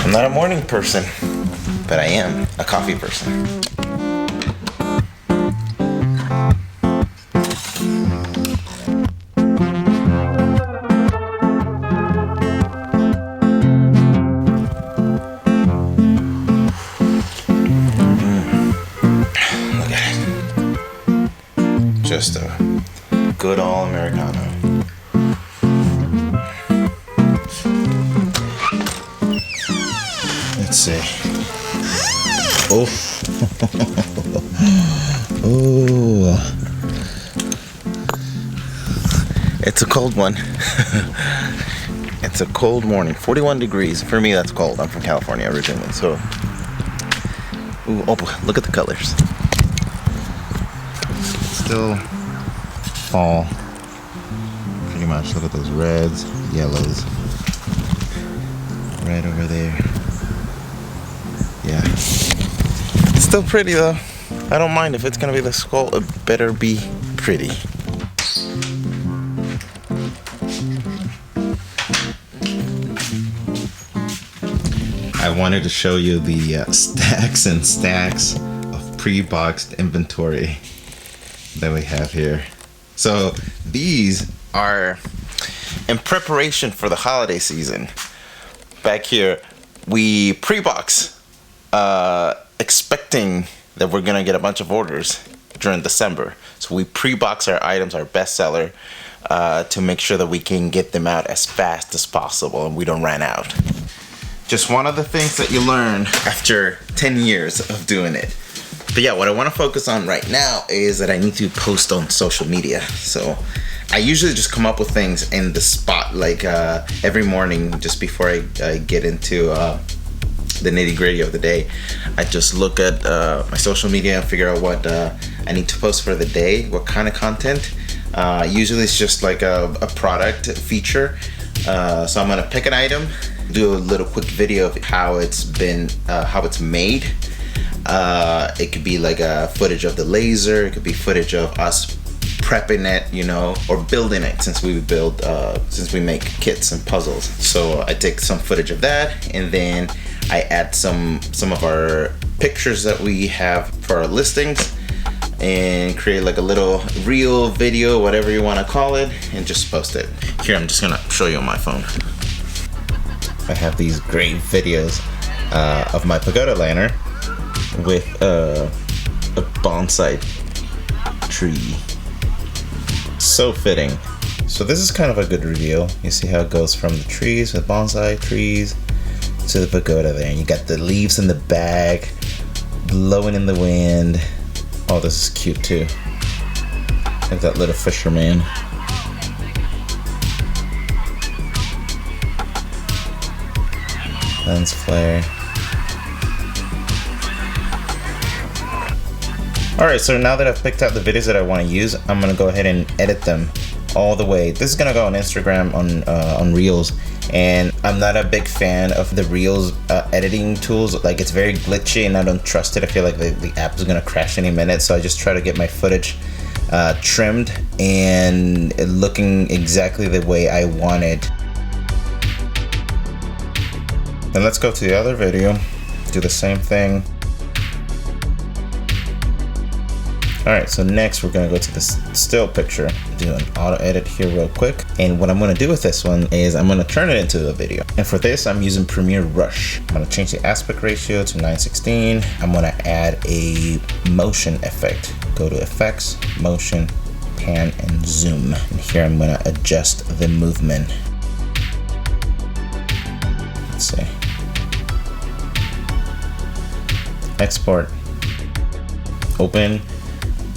I'm not a morning person, but I am a coffee person. Look at it. Just a good old Americano. Let's see. Oh. Oh. It's a cold one. It's a cold morning. 41 degrees. For me, that's cold. I'm from California originally, so. Ooh, oh, look at the colors. Still fall. Pretty much. Look at those reds, yellows. Red over there. Yeah. It's still pretty though. I don't mind if it's gonna be the skull. It better be pretty. I wanted to show you the stacks and stacks of pre-boxed inventory that we have here. So these are in preparation for the holiday season. Back here, we pre-box, expecting that we're gonna get a bunch of orders during December. So we pre-box our items, our bestseller, to make sure that we can get them out as fast as possible and we don't run out. Just one of the things that you learn after 10 years of doing it. But yeah, what I want to focus on right now is that I need to post on social media. So I usually just come up with things in the spot, like every morning just before I get into the nitty gritty of the day. I just look at my social media and figure out what I need to post for the day, what kind of content. Usually it's just like a product feature. So I'm gonna pick an item, do a little quick video of how it's been, how it's made. It could be like a footage of the laser. It could be footage of us prepping it, you know, or building it, since we make kits and puzzles. So I take some footage of that, and then I add some of our pictures that we have for our listings, and create like a little reel video, whatever you want to call it, and just post it. Here, I'm just gonna show you on my phone. I have these great videos of my pagoda lantern with a bonsai tree. So fitting. So this is kind of a good reveal. You see how it goes from the trees with bonsai trees to the pagoda there, and you got the leaves in the bag blowing in the wind. Oh, this is cute too. Like that little fisherman. Lens flare. Alright, so now that I've picked out the videos that I want to use, I'm going to go ahead and edit them all the way. This is going to go on Instagram on Reels, and I'm not a big fan of the Reels editing tools. Like, it's very glitchy and I don't trust it. I feel like the app is going to crash any minute, so I just try to get my footage trimmed and looking exactly the way I want it. Then let's go to the other video, do the same thing. Alright, so next we're going to go to this still picture, do an auto edit here real quick. And what I'm going to do with this one is I'm going to turn it into a video. And for this, I'm using Premiere Rush. I'm going to change the aspect ratio to 9:16. I'm going to add a motion effect. Go to Effects, Motion, Pan, and Zoom. And here I'm going to adjust the movement. Let's see. Export. Open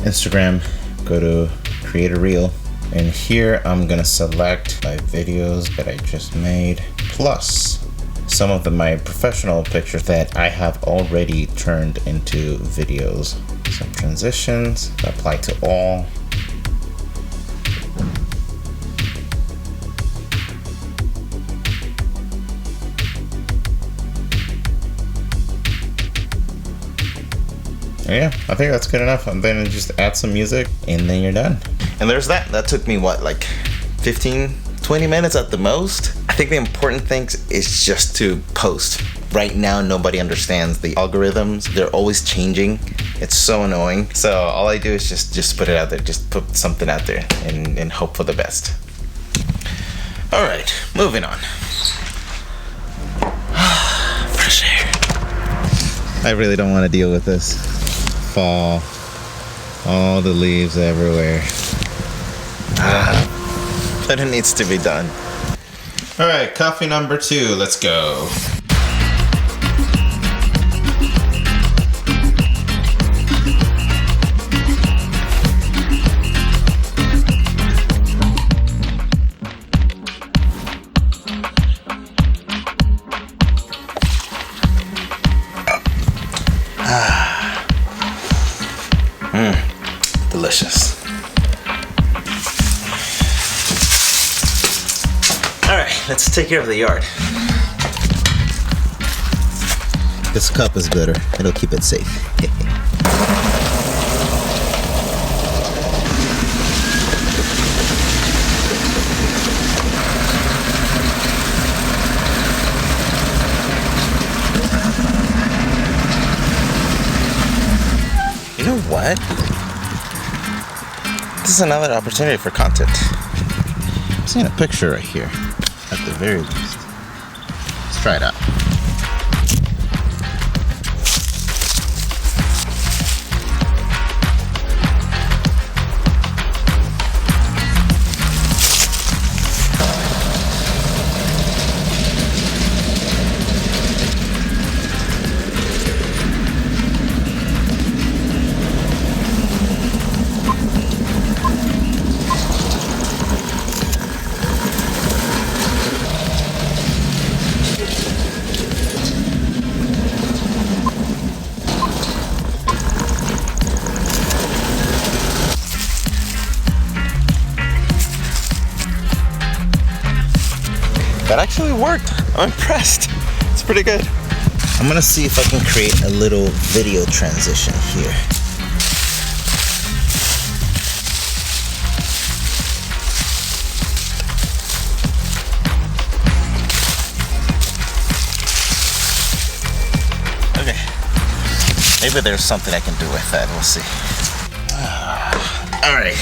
Instagram, go to create a reel, and here I'm gonna select my videos that I just made, plus some of my professional pictures that I have already turned into videos. Some transitions, apply to all. Yeah, I think that's good enough. And then just add some music and then you're done. And there's that. That took me what, like 15, 20 minutes at the most? I think the important thing is just to post. Right now, nobody understands the algorithms. They're always changing. It's so annoying. So all I do is just put it out there. Just put something out there and hope for the best. All right, moving on. Fresh air. I really don't want to deal with this. Fall. All the leaves everywhere. But it needs to be done. All right, coffee number 2. Let's go. Delicious. All right, let's take care of the yard. This cup is better. It'll keep it safe. You know what? This is another opportunity for content. I'm seeing a picture right here, at the very least. Let's try it out. That actually worked. I'm impressed. It's pretty good. I'm gonna see if I can create a little video transition here. Okay. Maybe there's something I can do with that. We'll see. All right.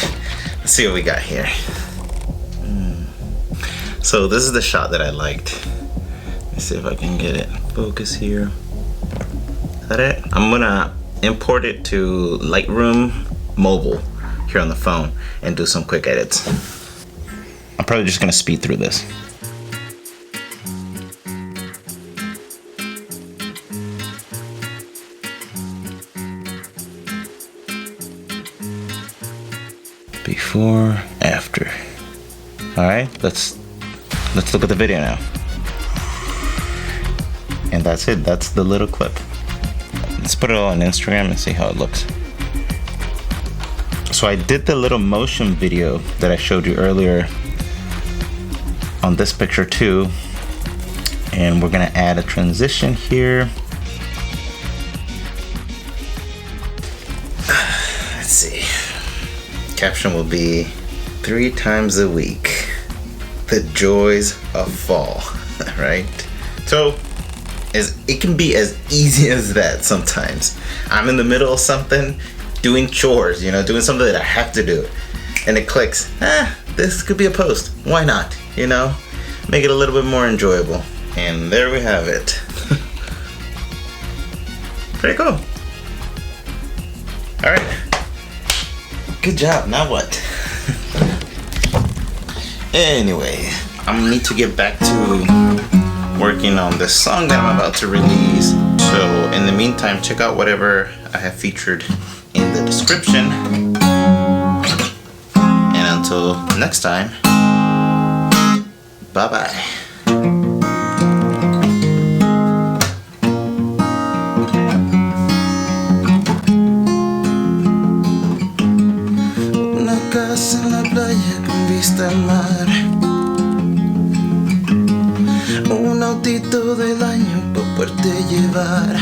Let's see what we got here. So this is the shot that I liked. Let's see if I can get it focus here. Is that it? I'm gonna import it to Lightroom Mobile here on the phone and do some quick edits. I'm probably just gonna speed through this. Before, after. All right, let's look at the video now. And that's it. That's the little clip. Let's put it all on Instagram and see how it looks. So I did the little motion video that I showed you earlier on this picture too. And we're gonna add a transition here. Let's see. Caption will be 3 times a week. The joys of fall, right? So it can be as easy as that sometimes. I'm in the middle of something, doing chores, doing something that I have to do, and it clicks. This could be a post. Why not? Make it a little bit more enjoyable. And there we have it. Pretty cool. All right. Good job. Now what? Anyway, I'm gonna need to get back to working on this song that I'm about to release. So in the meantime, check out whatever I have featured in the description. And until next time, bye-bye. En la playa con vista al mar, un autito del año para poderte llevar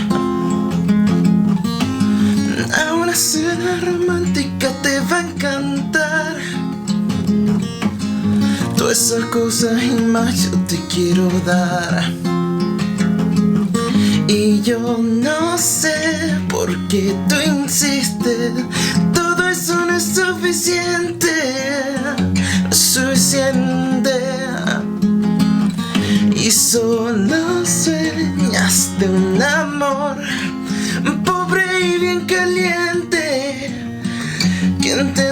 a una cena romántica, te va a encantar. Todas esas cosas y más yo te quiero dar. Y yo no sé por qué tú insistes. Todo eso no es suficiente, no es suficiente. Y solo sueñas de un amor pobre y bien caliente. ¿Quién te